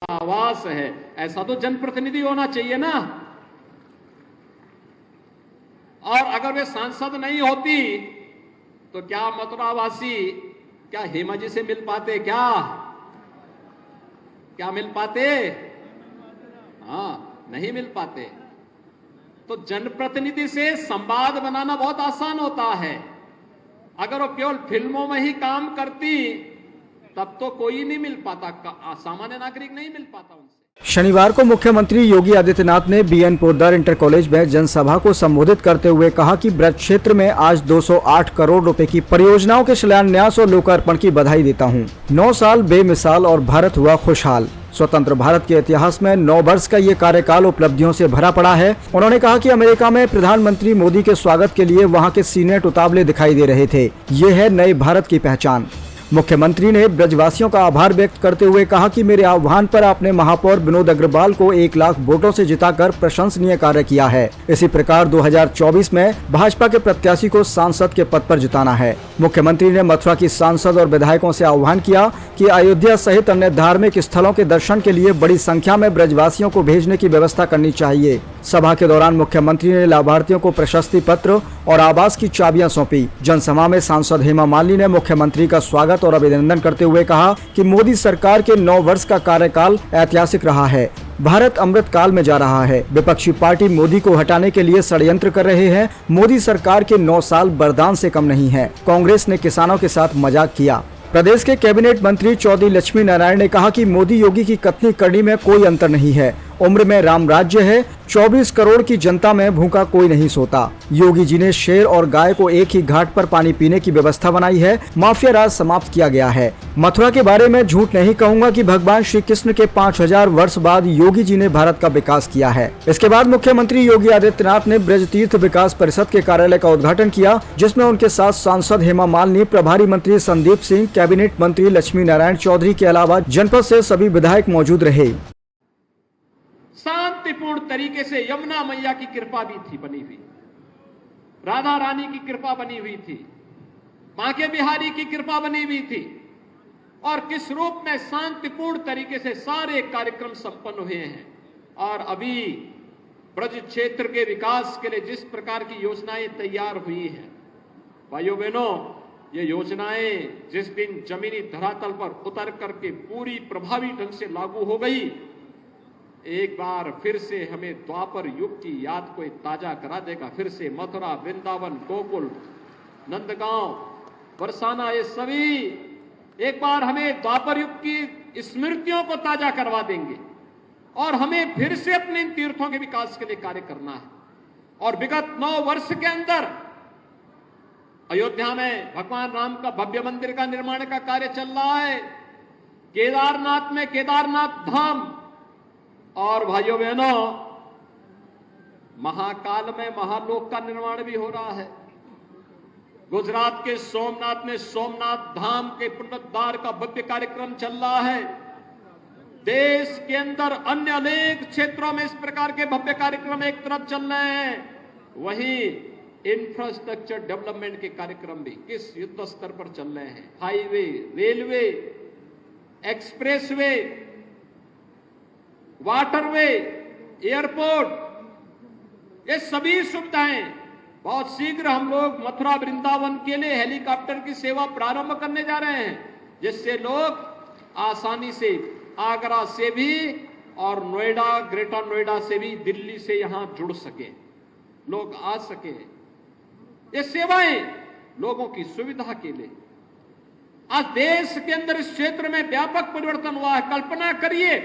आवास है, ऐसा तो जनप्रतिनिधि होना चाहिए ना। और अगर वे सांसद नहीं होती तो क्या मथुरावासी क्या हेमा जी से मिल पाते? क्या मिल पाते? हाँ, नहीं मिल पाते। तो जनप्रतिनिधि से संवाद बनाना बहुत आसान होता है। अगर वो केवल फिल्मों में ही काम करती तब तो कोई नहीं मिल पाता, सामान्य नागरिक नहीं मिल पाता उनसे। शनिवार को मुख्यमंत्री योगी आदित्यनाथ ने बीएन पोद्दार इंटर कॉलेज में जनसभा को संबोधित करते हुए कहा कि ब्रज क्षेत्र में आज 208 करोड़ रुपए की परियोजनाओं के शिलान्यास और लोकार्पण की बधाई देता हूं। 9 साल बेमिसाल और भारत हुआ खुशहाल। स्वतंत्र भारत के इतिहास में 9 वर्ष का ये कार्यकाल उपलब्धियों से भरा पड़ा है। उन्होंने कहा कि अमेरिका में प्रधानमंत्री मोदी के स्वागत के लिए वहां के सीनेट उतावले दिखाई दे रहे थे। ये है नए भारत की पहचान। मुख्यमंत्री ने ब्रजवासियों का आभार व्यक्त करते हुए कहा कि मेरे आह्वान पर आपने महापौर विनोद अग्रवाल को 1 लाख वोटों से जिताकर प्रशंसनीय कार्य किया है। इसी प्रकार 2024 में भाजपा के प्रत्याशी को सांसद के पद पर जिताना है। मुख्यमंत्री ने मथुरा की सांसद और विधायकों से आह्वान किया कि अयोध्या सहित अन्य धार्मिक स्थलों के दर्शन के लिए बड़ी संख्या में ब्रजवासियों को भेजने की व्यवस्था करनी चाहिए। सभा के दौरान मुख्यमंत्री ने लाभार्थियों को प्रशस्ति पत्र और आवास की चाबियां सौंपी। जनसभा में सांसद हेमा मालिनी ने मुख्यमंत्री का स्वागत और अभिनंदन करते हुए कहा कि मोदी सरकार के 9 वर्ष का कार्यकाल ऐतिहासिक रहा है। भारत अमृत काल में जा रहा है। विपक्षी पार्टी मोदी को हटाने के लिए षड्यंत्र कर रहे हैं। मोदी सरकार के 9 साल बरदान से कम नहीं है। कांग्रेस ने किसानों के साथ मजाक किया। प्रदेश के कैबिनेट मंत्री चौधरी लक्ष्मी नारायण ने कहा कि मोदी योगी की कथनी करनी में कोई अंतर नहीं है। उम्र में राम राज्य है। 24 करोड़ की जनता में भूखा कोई नहीं सोता। योगी जी ने शेर और गाय को एक ही घाट पर पानी पीने की व्यवस्था बनाई है। माफिया राज समाप्त किया गया है। मथुरा के बारे में झूठ नहीं कहूंगा कि भगवान श्री कृष्ण के 5000 वर्ष बाद योगी जी ने भारत का विकास किया है। इसके बाद मुख्यमंत्री योगी आदित्यनाथ ने ब्रज तीर्थ विकास परिषद के कार्यालय का उद्घाटन किया, जिसमें उनके साथ सांसद हेमा मालिनी, प्रभारी मंत्री संदीप सिंह, कैबिनेट मंत्री लक्ष्मी नारायण चौधरी के अलावा जनपद से सभी विधायक मौजूद रहे। शांतिपूर्ण तरीके से यमुना मैया की कृपा भी थी बनी हुई, राधा रानी की कृपा बनी हुई थी, बांके बिहारी की कृपा बनी हुई थी, और किस रूप में शांतिपूर्ण तरीके से सारे कार्यक्रम संपन्न हुए हैं। और अभी ब्रज क्षेत्र के विकास के लिए जिस प्रकार की योजनाएं तैयार हुई हैं, भाइयों बहनों, ये योजनाएं जिस दिन जमीनी धरातल पर उतर करके पूरी प्रभावी ढंग से लागू हो गई, एक बार फिर से हमें द्वापर युग की याद को ताजा करा देगा। फिर से मथुरा, वृंदावन, गोकुल, नंदगांव, बरसाना, ये सभी एक बार हमें द्वापर युग की स्मृतियों को ताजा करवा देंगे और हमें फिर से अपने इन तीर्थों के विकास के लिए कार्य करना है। और विगत 9 वर्ष के अंदर अयोध्या में भगवान राम का भव्य मंदिर का निर्माण का कार्य चल रहा है। केदारनाथ में केदारनाथ धाम, और भाइयों बहनों, महाकाल में महालोक का निर्माण भी हो रहा है। गुजरात के सोमनाथ में सोमनाथ धाम के पुनरुद्धार का भव्य कार्यक्रम चल रहा है। देश के अंदर अन्य अनेक क्षेत्रों में इस प्रकार के भव्य कार्यक्रम एक तरफ चल रहे हैं, वहीं इंफ्रास्ट्रक्चर डेवलपमेंट के कार्यक्रम भी किस युद्ध स्तर पर चल रहे हैं। Highway, railway, expressway, waterway, airport, ये सभी सुविधाएं बहुत शीघ्र हम लोग मथुरा वृंदावन के लिए हेलीकॉप्टर की सेवा प्रारंभ करने जा रहे हैं, जिससे लोग आसानी से आगरा से भी और नोएडा, ग्रेटर नोएडा से भी, दिल्ली से यहां जुड़ सके, लोग आ सके। ये सेवाएं लोगों की सुविधा के लिए आज देश के अंदर इस क्षेत्र में व्यापक परिवर्तन हुआ है। कल्पना करिए